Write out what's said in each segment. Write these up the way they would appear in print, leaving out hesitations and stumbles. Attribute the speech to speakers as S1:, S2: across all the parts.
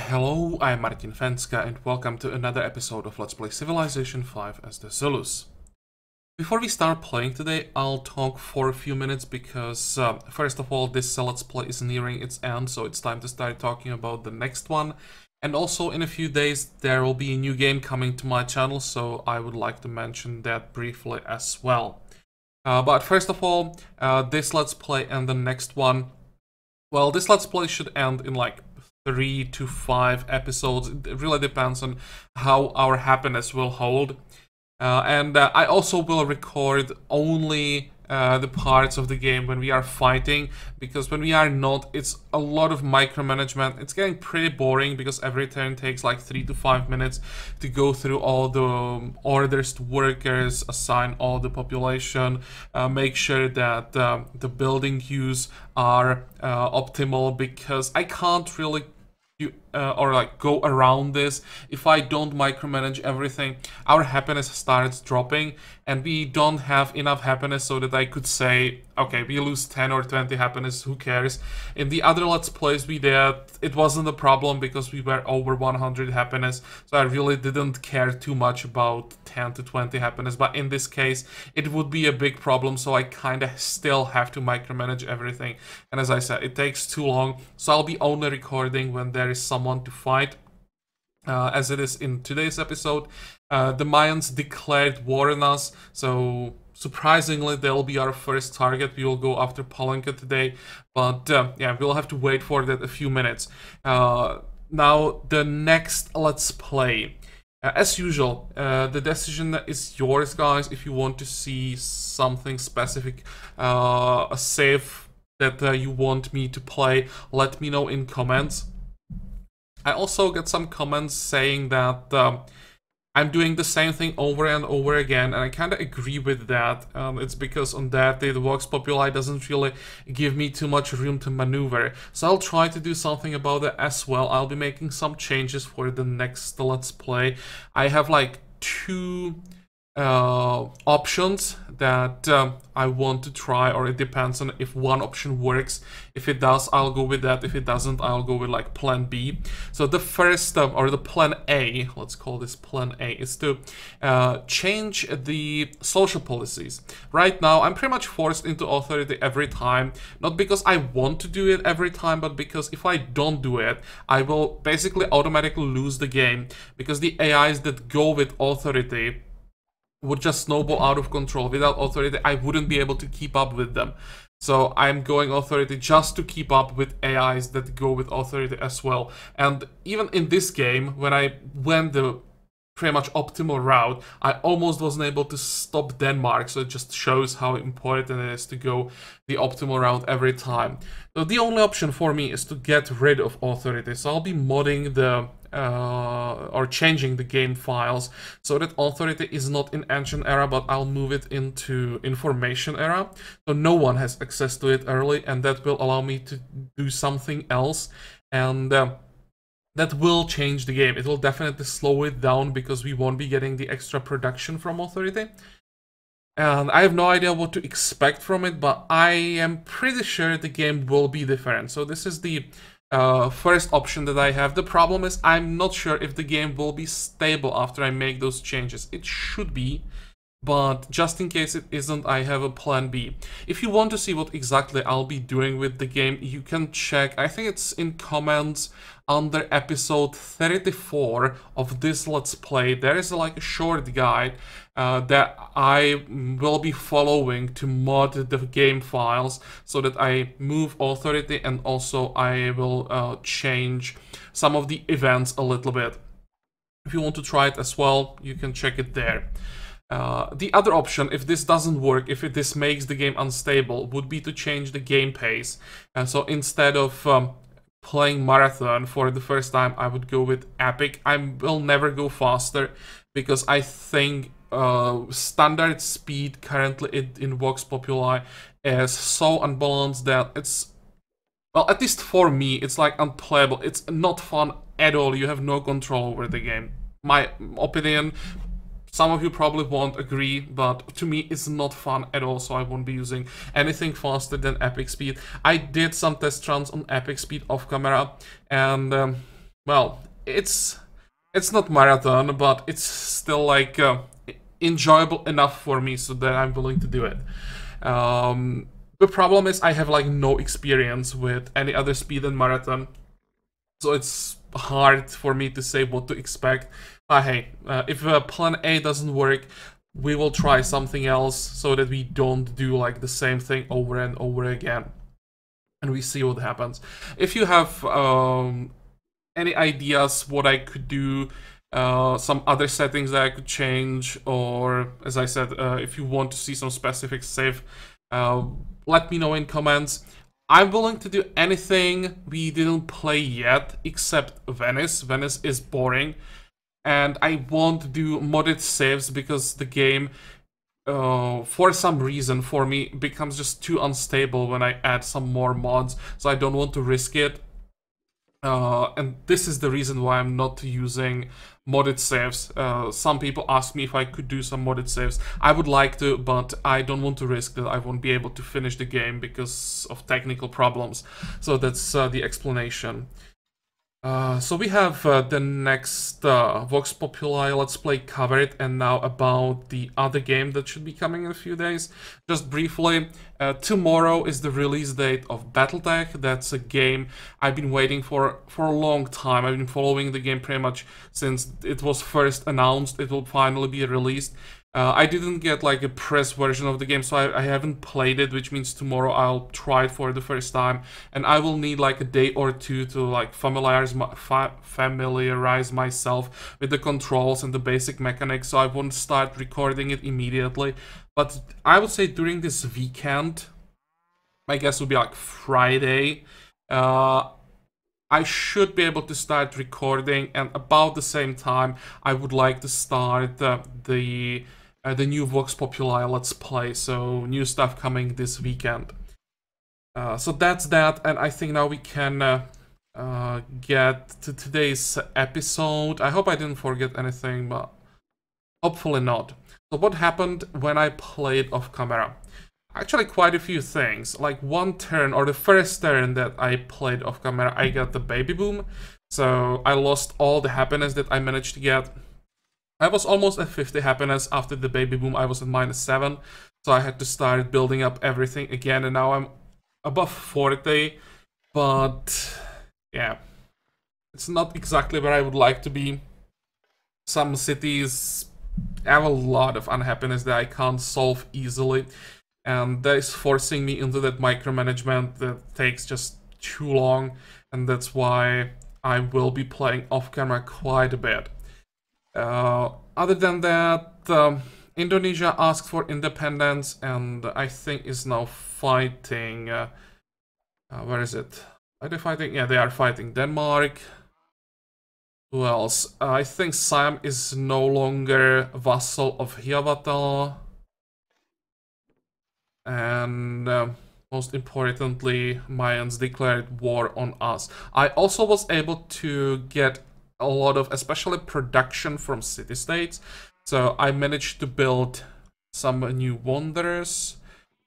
S1: Hello, I'm Martin Fencka and welcome to another episode of Let's Play Civilization 5 as the Zulus. Before we start playing today, I'll talk for a few minutes because, first of all, this Let's Play is nearing its end, so it's time to start talking about the next one. And also, in a few days, there will be a new game coming to my channel, so I would like to mention that briefly as well. But first of all, this Let's Play and the next one, well, this Let's Play should end in like 3 to 5 episodes. It really depends on how our happiness will hold. And I also will record only the parts of the game when we are fighting, because when we are not, it's a lot of micromanagement. It's getting pretty boring because every turn takes like 3 to 5 minutes to go through all the orders to workers, assign all the population, make sure that the building use are optimal, because I can't really go around this. If I don't micromanage everything, our happiness starts dropping, and we don't have enough happiness so that I could say, okay, we lose 10 or 20 happiness, who cares? In the other Let's Plays we did, it wasn't a problem because we were over 100 happiness, so I really didn't care too much about 10 to 20 happiness, but in this case it would be a big problem, so I kinda still have to micromanage everything. And as I said, it takes too long, so I'll be only recording when there is someone to fight. As it is in today's episode, the Mayans declared war on us, so surprisingly they'll be our first target. We will go after Fencka today, but yeah, we'll have to wait for that a few minutes. Now, the next Let's Play. As usual, the decision is yours, guys. If you want to see something specific, a save that you want me to play, let me know in comments. I also get some comments saying that I'm doing the same thing over and over again, and I kind of agree with that. It's because on that day the Vox Populi doesn't really give me too much room to maneuver, so I'll try to do something about it as well. I'll be making some changes for the next Let's Play. I have like 2 options that I want to try, or it depends on if one option works. If it does, I'll go with that. If it doesn't, I'll go with like plan B. So the first, or the plan A, let's call this plan A, is to change the social policies. Right now, I'm pretty much forced into authority every time, not because I want to do it every time, but because if I don't do it, I will basically automatically lose the game, because the AIs that go with authority would just snowball out of control. Without authority, I wouldn't be able to keep up with them. So I'm going authority just to keep up with AIs that go with authority as well. And even in this game, when I went the pretty much optimal route, I almost wasn't able to stop Denmark, so it just shows how important it is to go the optimal route every time. So the only option for me is to get rid of authority, so I'll be modding the or changing the game files so that authority is not in ancient era, but I'll move it into information era, so no one has access to it early, and that will allow me to do something else, and that will change the game. It will definitely slow it down because we won't be getting the extra production from authority. And I have no idea what to expect from it, but I am pretty sure the game will be different. So this is the first option that I have. The problem is I'm not sure if the game will be stable after I make those changes. It should be, but just in case it isn't, I have a plan B. If you want to see what exactly I'll be doing with the game, you can check, I think it's in comments under episode 34 of this Let's Play. There is like a short guide that I will be following to mod the game files so that I move authority, and also I will change some of the events a little bit. If you want to try it as well, you can check it there. The other option, if this doesn't work, if this makes the game unstable, would be to change the game pace. And so instead of playing marathon for the first time, I would go with epic. I will never go faster because I think standard speed currently in Vox Populi is so unbalanced that it's, well, at least for me, it's like unplayable. It's not fun at all. You have no control over the game. My opinion. Some of you probably won't agree, but to me it's not fun at all, so I won't be using anything faster than epic speed. I did some test runs on epic speed off camera, and well, it's not marathon, but it's still like enjoyable enough for me so that I'm willing to do it. The problem is I have like no experience with any other speed than marathon, so it's hard for me to say what to expect. Hey, if plan A doesn't work, we will try something else so that we don't do like the same thing over and over again, and we see what happens. If you have any ideas what I could do, some other settings that I could change, or as I said, if you want to see some specific save, let me know in comments. I'm willing to do anything we didn't play yet except Venice. Venice is boring, and I won't do modded saves because the game, for some reason, for me, becomes just too unstable when I add some more mods, so I don't want to risk it. And this is the reason why I'm not using modded saves. Some people ask me if I could do some modded saves. I would like to, but I don't want to risk that I won't be able to finish the game because of technical problems. So that's the explanation. So we have the next Vox Populi Let's Play covered, and now about the other game that should be coming in a few days. Just briefly, tomorrow is the release date of Battletech. That's a game I've been waiting for a long time. I've been following the game pretty much since it was first announced. It will finally be released. I didn't get like a press version of the game, so I haven't played it, which means tomorrow I'll try it for the first time, and I will need like a day or two to like familiarize myself with the controls and the basic mechanics, so I won't start recording it immediately. But I would say during this weekend, my guess would be like Friday, I should be able to start recording, and about the same time I would like to start the new Vox Populi Let's Play, so new stuff coming this weekend. So that's that, and I think now we can get to today's episode. I hope I didn't forget anything, but hopefully not. So what happened when I played off camera? Actually quite a few things. Like one turn, or the first turn that I played off camera, I got the baby boom, so I lost all the happiness that I managed to get. I was almost at 50 happiness after the baby boom. I was at -7, so I had to start building up everything again, and now I'm above 40, but yeah, it's not exactly where I would like to be. Some cities have a lot of unhappiness that I can't solve easily, and that is forcing me into that micromanagement that takes just too long, and that's why I will be playing off camera quite a bit. Other than that, Indonesia asked for independence, and I think is now fighting. Where is it? Are they fighting? Yeah, they are fighting Denmark. Who else? I think Siam is no longer vassal of Hiawatha. And most importantly, Mayans declared war on us. I also was able to get a lot of, especially production from city-states. So I managed to build some new wonders.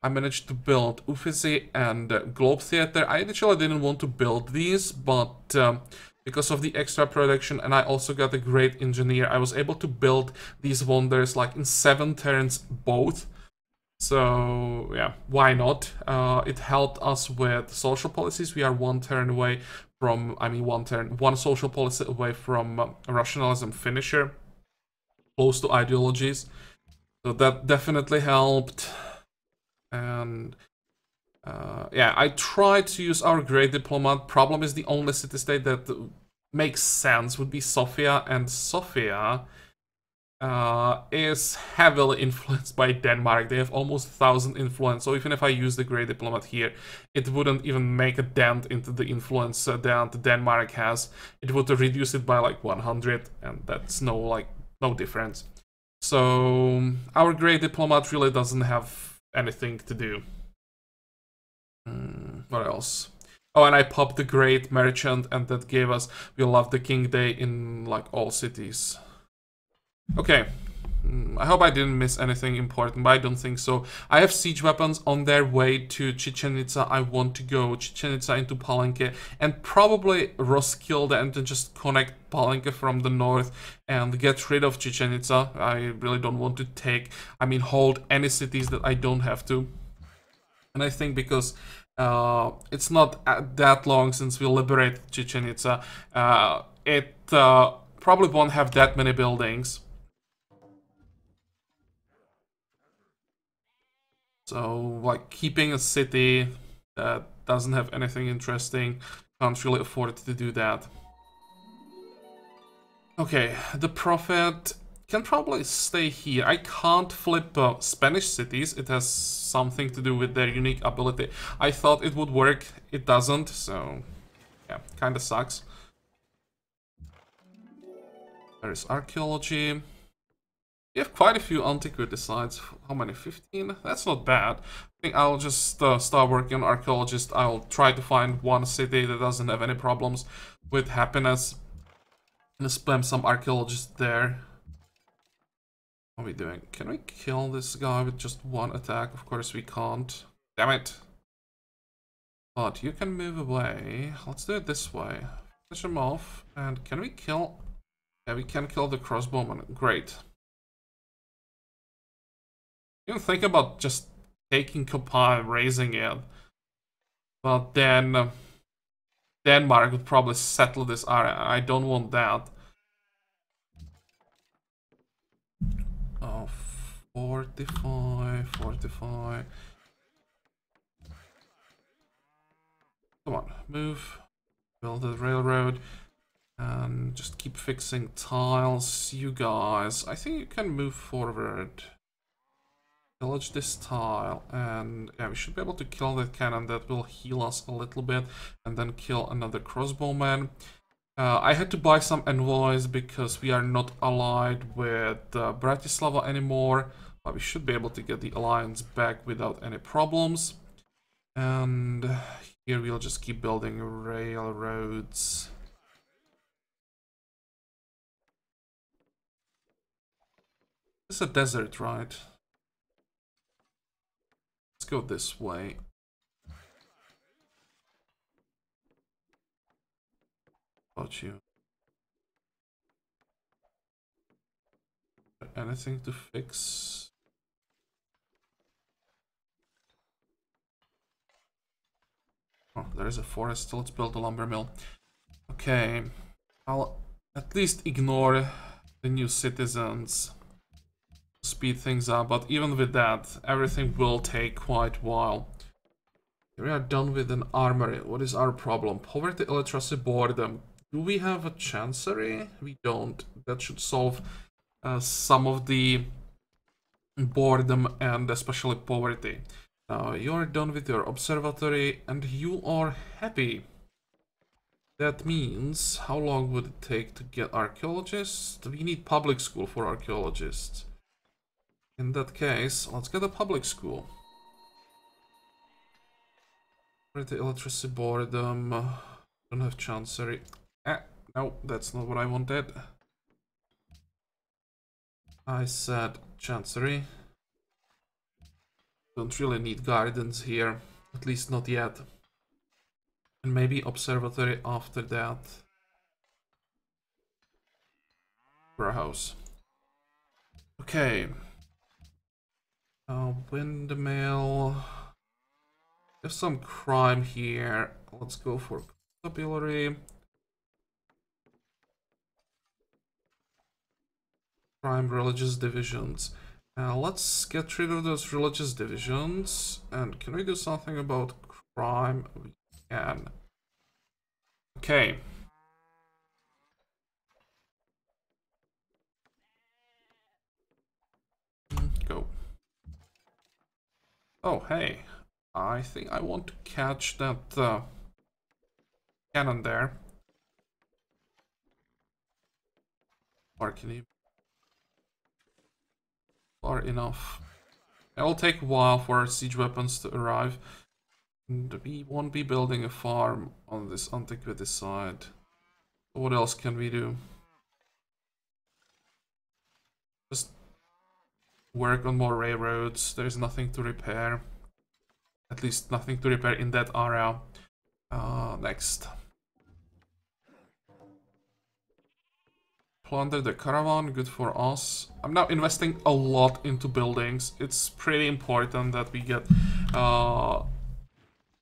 S1: I managed to build Uffizi and Globe Theater. I initially didn't want to build these, but because of the extra production, and I also got a great engineer, I was able to build these wonders like in 7 turns both. So yeah, why not? It helped us with social policies. We are 1 turn away from, one social policy away from rationalism finisher, close to ideologies. So that definitely helped. And yeah, I tried to use our great diplomat. Problem is the only city-state that makes sense would be Sofia, and Sofia is heavily influenced by Denmark. They have almost 1,000 influence, so even if I use the Great Diplomat here, it wouldn't even make a dent into the influence that Denmark has. It would reduce it by like 100, and that's no difference. So our Great Diplomat really doesn't have anything to do. What else? Oh, and I popped the Great Merchant, and that gave us, we love the King Day in like all cities. Okay, I hope I didn't miss anything important, but I don't think so. I have siege weapons on their way to Chichen Itza. I want to go Chichen Itza into Palenque and probably Roskilde and then just connect Palenque from the north and get rid of Chichen Itza. I really don't want to hold any cities that I don't have to. And I think because it's not that long since we liberated Chichen Itza, it probably won't have that many buildings. So, like, keeping a city that doesn't have anything interesting, can't really afford to do that. Okay, the Prophet can probably stay here. I can't flip Spanish cities. It has something to do with their unique ability. I thought it would work. It doesn't, so yeah, kinda sucks. There's archaeology. We have quite a few antiquity sites. How many? 15? That's not bad. I think I'll just start working on archaeologist. I'll try to find one city that doesn't have any problems with happiness. And spam some archaeologists there. What are we doing? Can we kill this guy with just one attack? Of course we can't. Damn it. But you can move away. Let's do it this way. Finish him off. And can we kill... Yeah, we can kill the crossbowman. Great. You think about just taking Kopa and raising it. But then... Denmark would probably settle this area. I don't want that. Oh, 45, 45. Come on, move. Build the railroad. And just keep fixing tiles. You guys, I think you can move forward. Pillage this tile. And yeah, we should be able to kill that cannon. That will heal us a little bit. And then kill another crossbowman. I had to buy some envoys because we are not allied with Bratislava anymore. But we should be able to get the alliance back without any problems. And here we'll just keep building railroads. It's a desert, right? Let's go this way. About you. Anything to fix? Oh, there is a forest. Let's build a lumber mill. Okay. I'll at least ignore the new citizens. Speed things up, but even with that, everything will take quite a while. We are done with an armory. What is our problem? Poverty, illiteracy, boredom. Do we have a chancery? We don't. That should solve some of the boredom and especially poverty. Now you're done with your observatory and you are happy. That means, how long would it take to get archaeologists? We need public school for archaeologists. In that case, let's get a public school. The illiteracy, boredom. Don't have chancery. No, that's not what I wanted. I said chancery. Don't really need gardens here, at least not yet. And maybe observatory after that. For a house. Okay. Windmill. There's some crime here. Let's go for constabulary. Crime, religious divisions. Let's get rid of those religious divisions. And can we do something about crime? We can. Okay. Go. Oh, hey. I think I want to catch that cannon there. Or can you... Far enough. It'll take a while for siege weapons to arrive. And we won't be building a farm on this antiquity side. What else can we do? Just work on more railroads. There is nothing to repair. At least nothing to repair in that area. Next. Plunder the caravan, good for us. I'm now investing a lot into buildings. It's pretty important that we get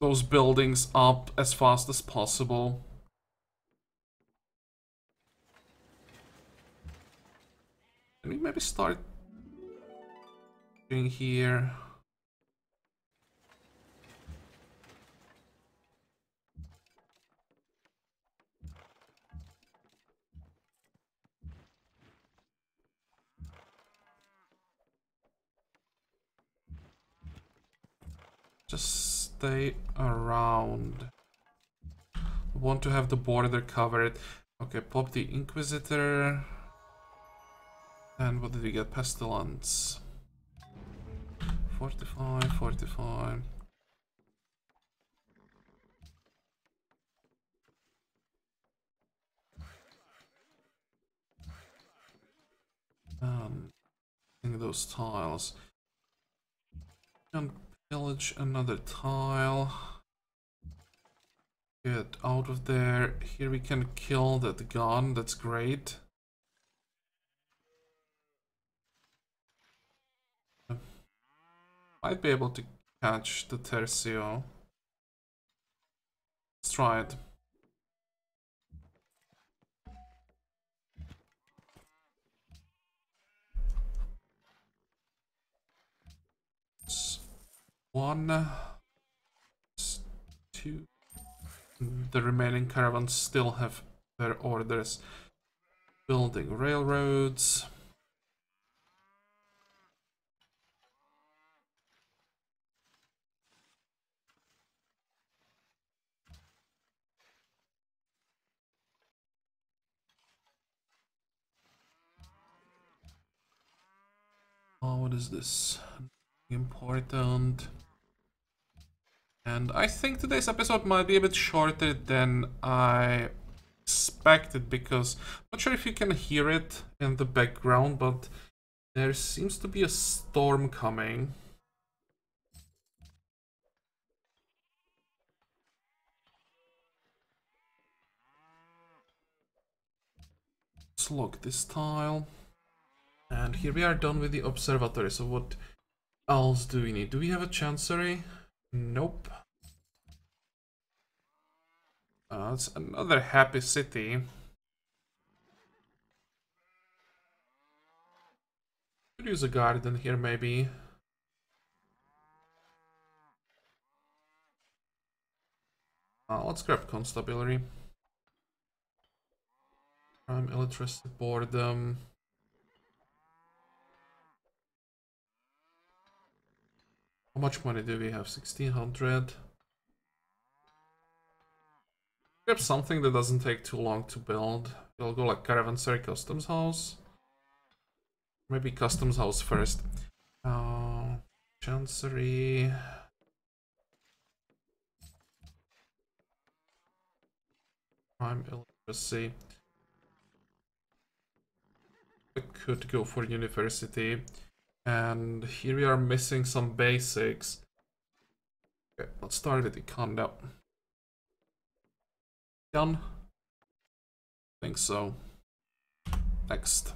S1: those buildings up as fast as possible. Can we maybe start doing here? Just stay around. I want to have the border covered. Okay, pop the Inquisitor. And what did we get? Pestilence. 45, 45. Those tiles. And pillage another tile. Get out of there. Here we can kill that gun. That's great. Might be able to catch the Tercio. Let's try it. One, two. The remaining caravans still have their orders. Building railroads. Oh, what is this? Important. And I think today's episode might be a bit shorter than I expected, because I'm not sure if you can hear it in the background, but there seems to be a storm coming. Let's lock this tile. And here we are done with the observatory. So what else do we need? Do we have a chancery? Nope. It's another happy city. Could use a garden here, maybe. Let's grab constabulary. Crime, illiteracy, boredom. How much money do we have? 1600. Grab something that doesn't take too long to build. We'll go like caravanserai, customs house. Maybe customs house first. Chancery. Crime, illiteracy. I could go for university. And here we are missing some basics. Okay, let's start with econ now. Done? I think so. Next.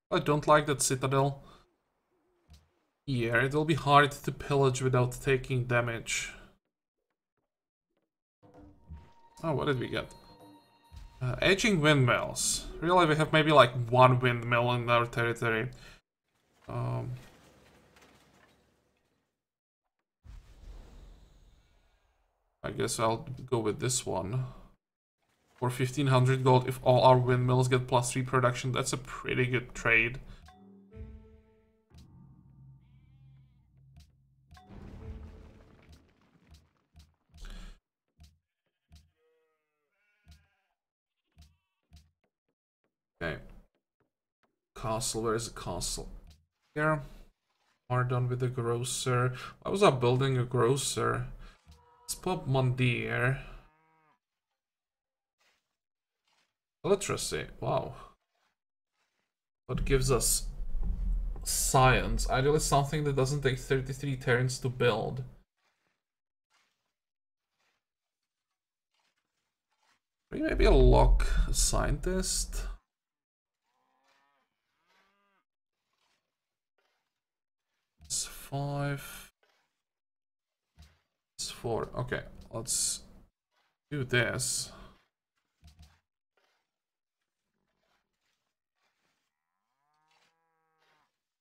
S1: I don't like that citadel. Yeah, it will be hard to pillage without taking damage. Oh, what did we get? Aging windmills. Really, we have maybe like one windmill in our territory. I guess I'll go with this one. For 1500 gold, if all our windmills get +3 production, that's a pretty good trade. Okay. Castle, where is the castle? Here. are done with the grocer. Why was I building a grocer? Let's pop Mondier. Literacy, wow. What gives us science? Ideally something that doesn't take 33 turns to build. Maybe a lock scientist. It's 5. It's 4. Okay, let's do this.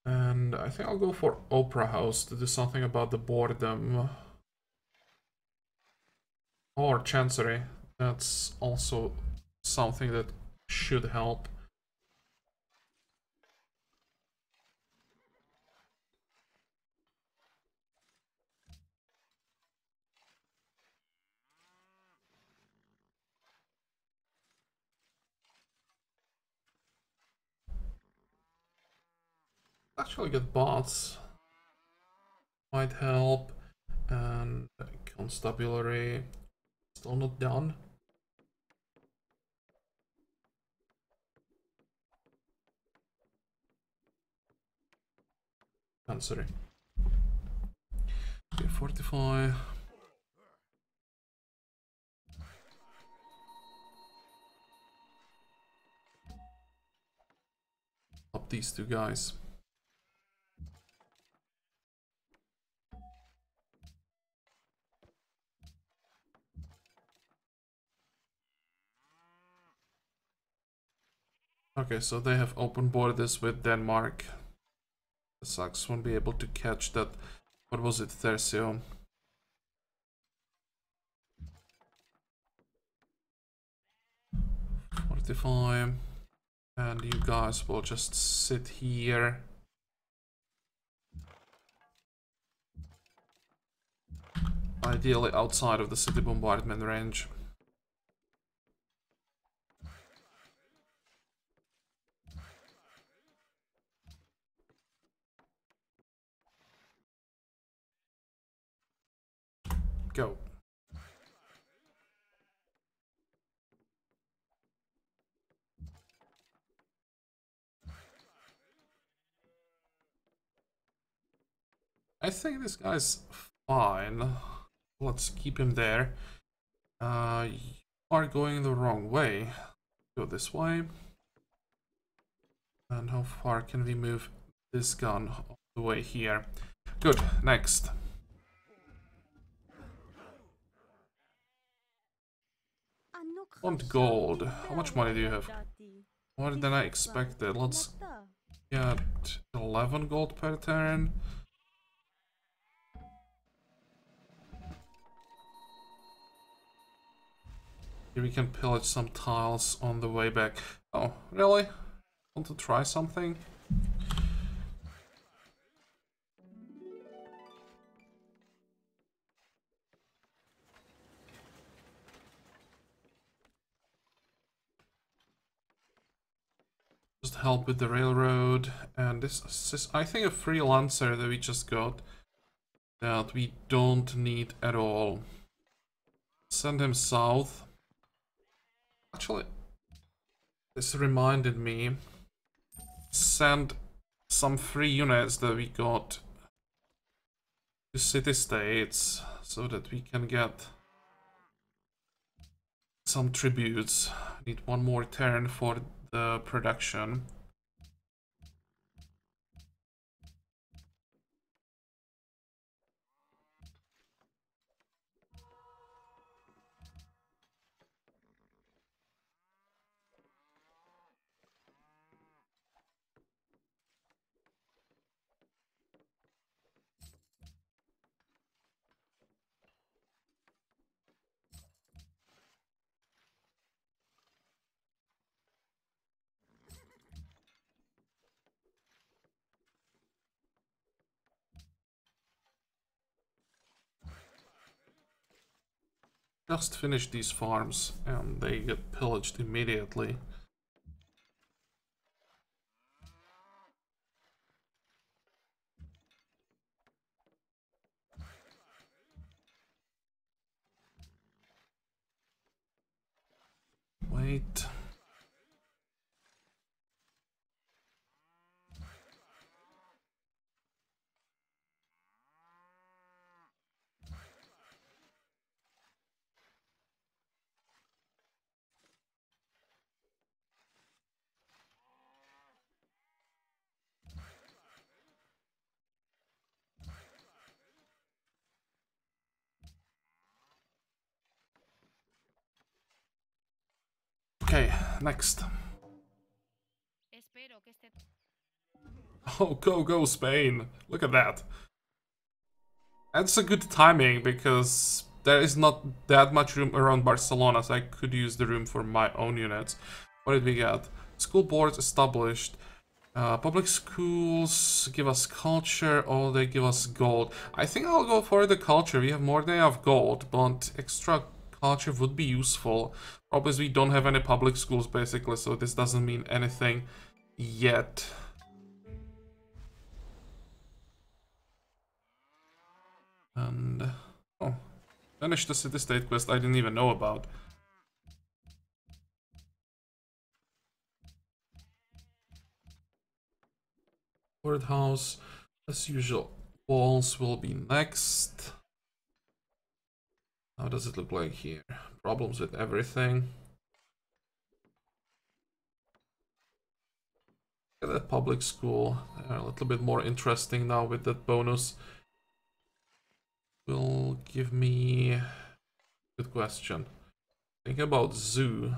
S1: And I think I'll go for Opera House to do something about the boredom. Or Chancery. That's also something that should help. Actually get bots. Might help. And Constabulary. Still not done. Sorry. Okay, fortify. Up these two guys. Okay, so they have open borders with Denmark. The Sax won't be able to catch that. What was it, Thercio? Fortify. And you guys will just sit here. Ideally outside of the city bombardment range. Go. I think this guy's fine. Let's keep him there. You are going the wrong way. Go this way. And how far can we move this gun all the way here? Good, next. Want gold. How much money do you have? More than I expected. Let's get 11 gold per turn. Here we can pillage some tiles on the way back. Oh, really? Want to try something? Just help with the railroad. And this is, I think, a freelancer that we just got that we don't need at all. Send him south. Actually, this reminded me. Send some free units that we got to city-states so that we can get some tributes. Need one more turn for the production. Just finish these farms and they get pillaged immediately. Right. Okay, next. Oh, go Spain. Look at that. That's a good timing because there is not that much room around Barcelona, so I could use the room for my own units. What did we get? School boards established. Public schools give us culture, or they give us gold. I think I'll go for the culture. We have more than enough gold, but extra culture would be useful. Obviously, we don't have any public schools, basically, so this doesn't mean anything yet. And... oh, finish the city-state quest I didn't even know about. Courthouse, as usual. Walls will be next. How does it look like here? Problems with everything. Look at that public school. They're a little bit more interesting now with that bonus. Will give me... good question. Think about zoo.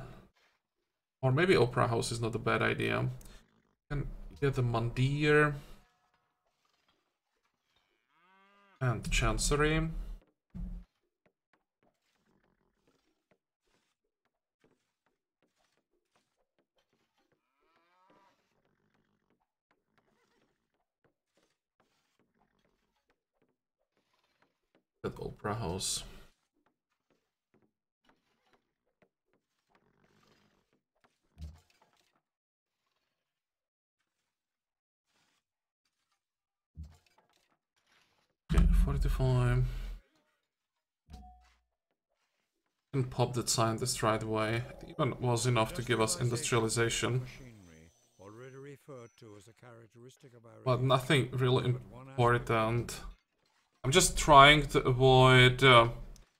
S1: Or maybe Opera House is not a bad idea. Can get the Mandir. And Chancery. That Opera House. Okay, 45. Can pop that scientist right away. It even was enough to give us industrialization. But nothing really important. I'm just trying to avoid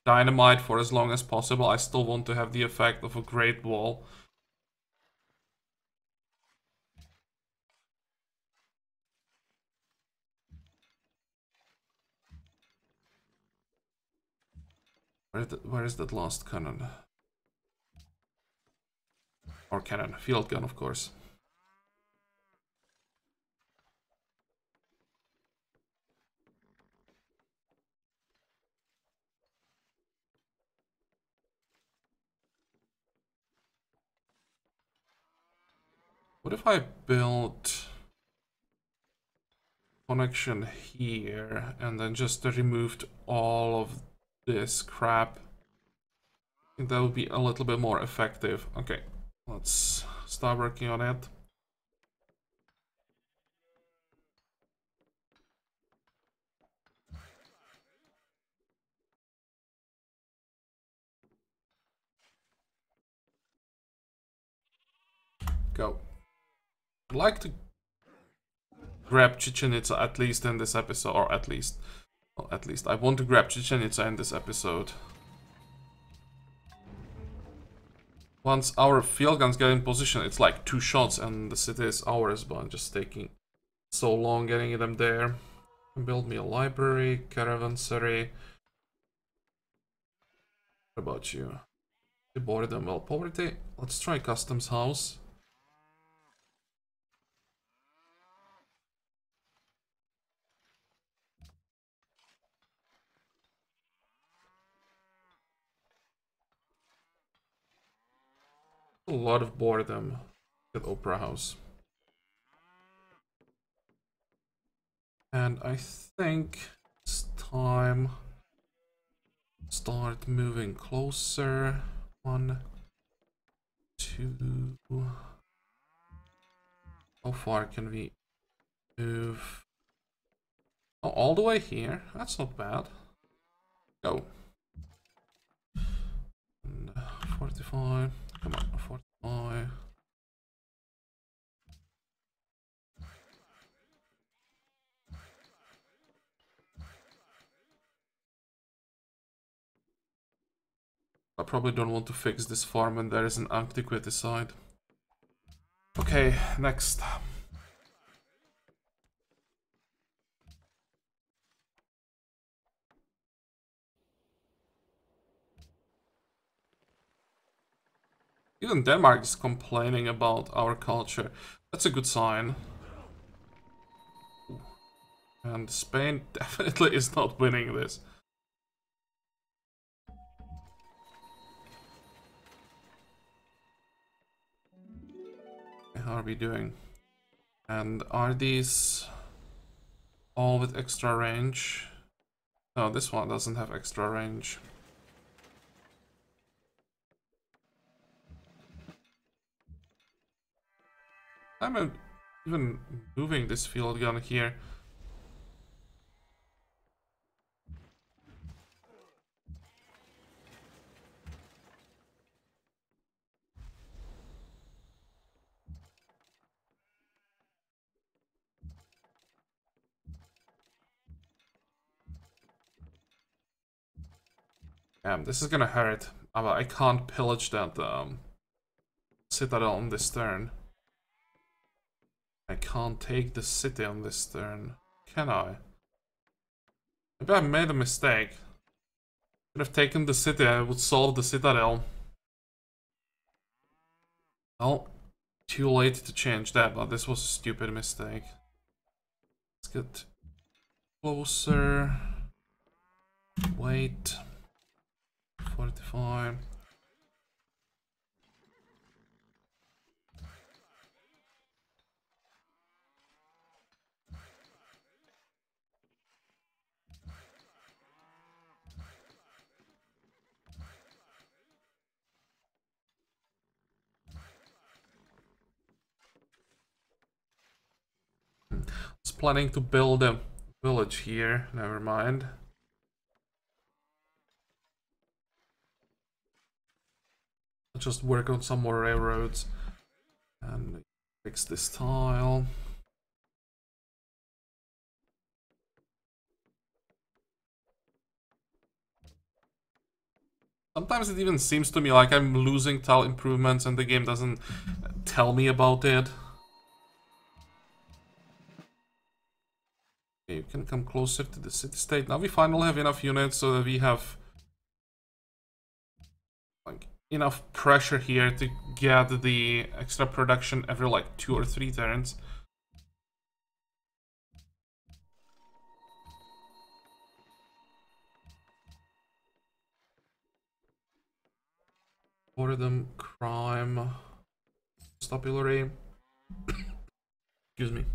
S1: dynamite for as long as possible. I still want to have the effect of a Great Wall. Where is that last cannon? Or cannon, field gun, of course. What if I built connection here and then just removed all of this crap? I think that would be a little bit more effective. Okay, let's start working on it. Go. I'd like to grab Chichen Itza at least in this episode, or at least, well, at least I want to grab Chichen Itza in this episode. Once our field guns get in position, it's like 2 shots and the city is ours, but I'm just taking so long getting them there. Build me a library, caravanserai. What about you? Boredom, well, poverty. Let's try customs house. A lot of boredom at Opera House. And I think it's time to start moving closer. 1, 2. How far can we move? Oh, all the way here? That's not bad. Go. And 45. Come on, 40. probably don't want to fix this farm when there is an antiquity side. Okay, next. Even Denmark is complaining about our culture. That's a good sign. And Spain definitely is not winning this. How are we doing? And are these all with extra range? No, this one doesn't have extra range. I'm even moving this field gun here. Damn, this is gonna hurt. I can't pillage that citadel on this turn. I can't take the city on this turn. Can I? Maybe I made a mistake. Should have taken the city, I would solve the citadel. Well, too late to change that, but this was a stupid mistake. Let's get closer. Wait. 45. I was planning to build a village here, never mind. I'll just work on some more railroads and fix this tile. Sometimes it even seems to me like I'm losing tile improvements and the game doesn't tell me about it. Okay, you can come closer to the city-state. Now we finally have enough units so that we have like enough pressure here to get the extra production every like 2 or 3 turns. Boredom, crime, constabulary. Excuse me.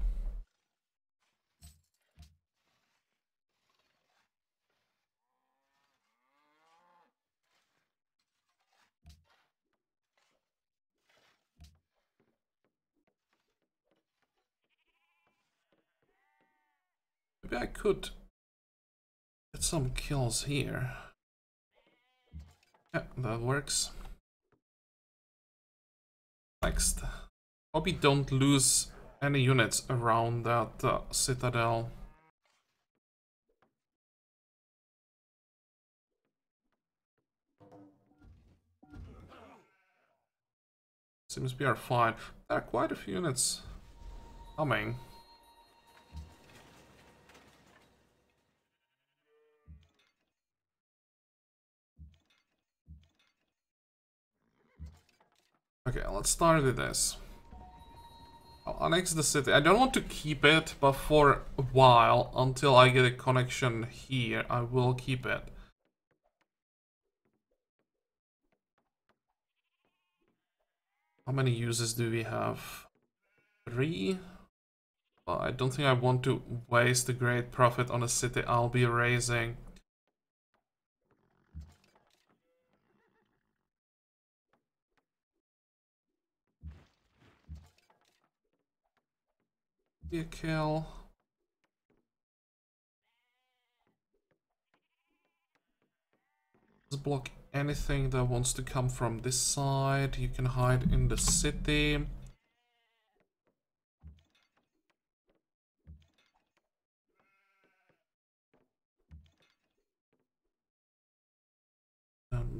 S1: Maybe I could get some kills here. Yeah, that works. Next. Hope we don't lose any units around that citadel. Seems we are fine. There are quite a few units coming. Okay, let's start with this. I'll annex the city. I don't want to keep it, but for a while, until I get a connection here, I will keep it. How many uses do we have? 3? Well, I don't think I want to waste a great profit on a city I'll be raising. Be a kill. Let's block anything that wants to come from this side. You can hide in the city.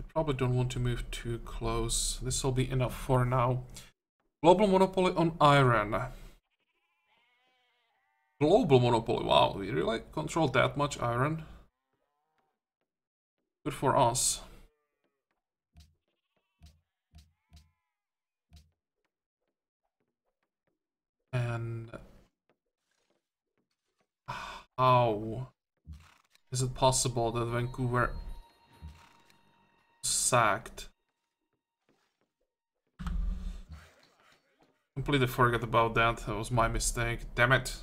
S1: They probably don't want to move too close. This will be enough for now. Global monopoly on iron. Global monopoly, wow, we really control that much iron. Good for us. And how is it possible that Vancouver sacked? Completely forgot about that. That was my mistake. Damn it.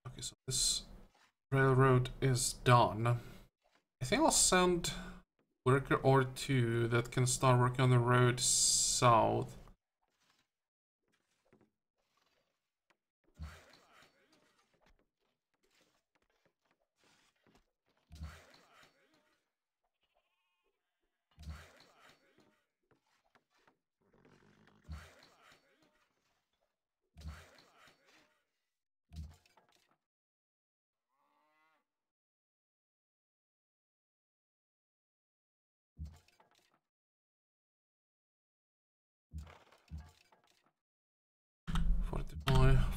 S1: Okay, so this railroad is done. I think I'll send worker or two that can start working on the road south.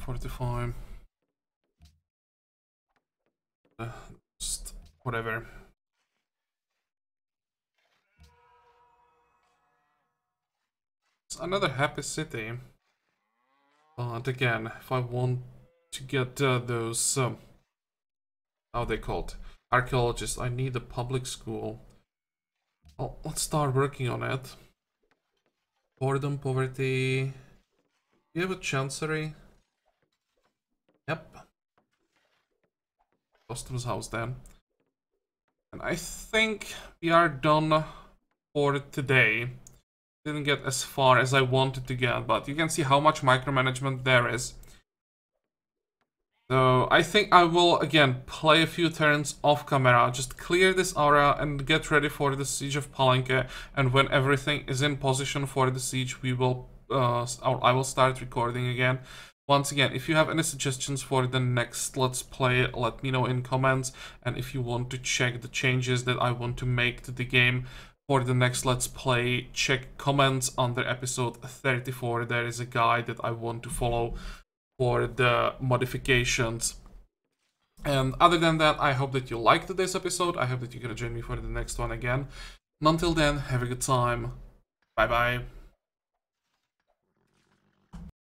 S1: Fortify. Just whatever. It's another happy city. But again, if I want to get those, how are they called? Archaeologists, I need a public school. Well, let's start working on it. Boredom, poverty. You have a chancery? Yep. Customs house then. And I think we are done for today. Didn't get as far as I wanted to get, but you can see how much micromanagement there is. So I think I will again play a few turns off camera, just clear this area and get ready for the siege of Palenque. And when everything is in position for the siege, we will I will start recording again. Once again, if you have any suggestions for the next Let's Play, let me know in comments. And if you want to check the changes that I want to make to the game for the next Let's Play, check comments under episode 34. There is a guide that I want to follow for the modifications. And other than that, I hope that you liked today's episode. I hope that you're gonna join me for the next one again. And until then, have a good time. Bye bye.